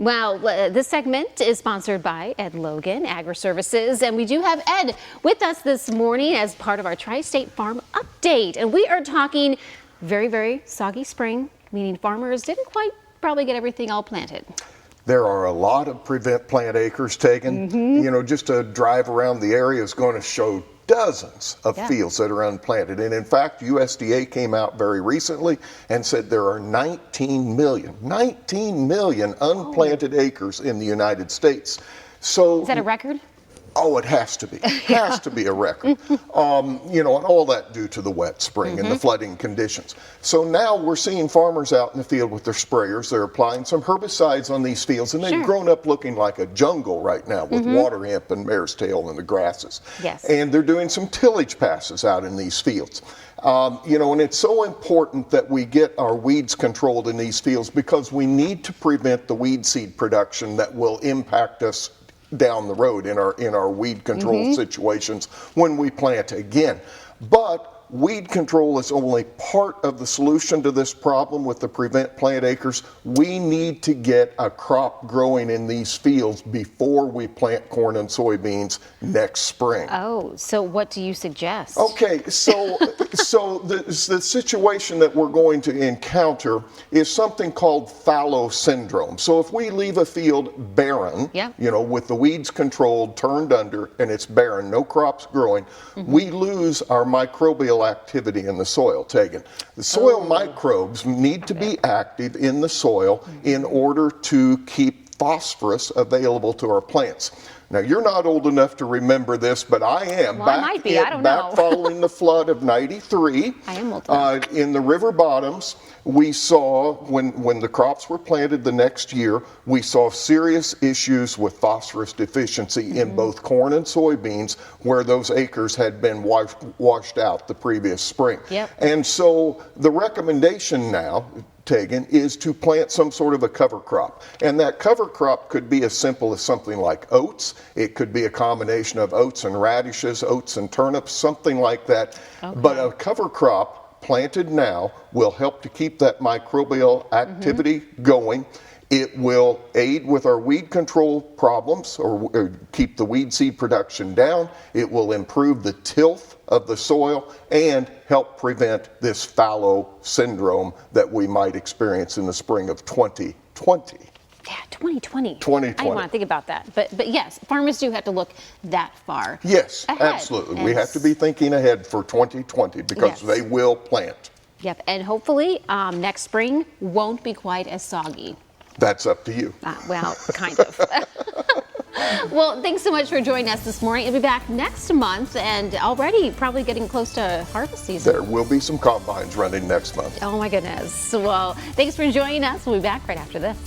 Well, this segment is sponsored by Ed Logan, Agri Services, and we do have Ed with us this morning as part of our Tri-State Farm Update. And we are talking very, very soggy spring, meaning farmers didn't quite probably get everything all planted. There are a lot of prevent plant acres taken. You know, just a drive around the area is going to show dozens of fields that are unplanted. And in fact, USDA came out very recently and said there are 19 million unplanted acres in the United States. So is that a record? Oh, it has to be. It has to be a record. You know, and all that due to the wet spring and the flooding conditions. So now we're seeing farmers out in the field with their sprayers. They're applying some herbicides on these fields, and they've grown up looking like a jungle right now with water hemp and mare's tail in the grasses. Yes. And they're doing some tillage passes out in these fields. You know, and it's so important that we get our weeds controlled in these fields because we need to prevent the weed seed production that will impact us down the road in our weed control situations when we plant again. But weed control is only part of the solution to this problem with the prevent plant acres. We need to get a crop growing in these fields before we plant corn and soybeans next spring. Oh, so what do you suggest? Okay, so the situation that we're going to encounter is something called fallow syndrome. So if we leave a field barren, you know, with the weeds controlled, turned under, and it's barren, no crops growing, we lose our microbial activity in the soil, Tegan. The soil microbes need to be active in the soil in order to keep phosphorus available to our plants. Now, you're not old enough to remember this, but I am. Well, I might be. I don't know. Back following the flood of '93, I am old enough. in the river bottoms, we saw, when the crops were planted the next year, we saw serious issues with phosphorus deficiency in both corn and soybeans where those acres had been washed out the previous spring. And so the recommendation now, Tegan, is to plant some sort of a cover crop. And that cover crop could be as simple as something like oats. It could be a combination of oats and radishes, oats and turnips, something like that. But a cover crop planted now will help to keep that microbial activity going. It will aid with our weed control problems or keep the weed seed production down. It will improve the tilth of the soil and help prevent this fallow syndrome that we might experience in the spring of 2020. Yeah, 2020. 2020. I didn't want to think about that. But yes, farmers do have to look that far. Yes, ahead. Absolutely. We have to be thinking ahead for 2020 because they will plant. Yep, and hopefully next spring won't be quite as soggy. That's up to you. Well, kind of. Well, thanks so much for joining us this morning. We'll be back next month and already probably getting close to harvest season. There will be some combines running next month. Oh my goodness. Well, thanks for joining us. We'll be back right after this.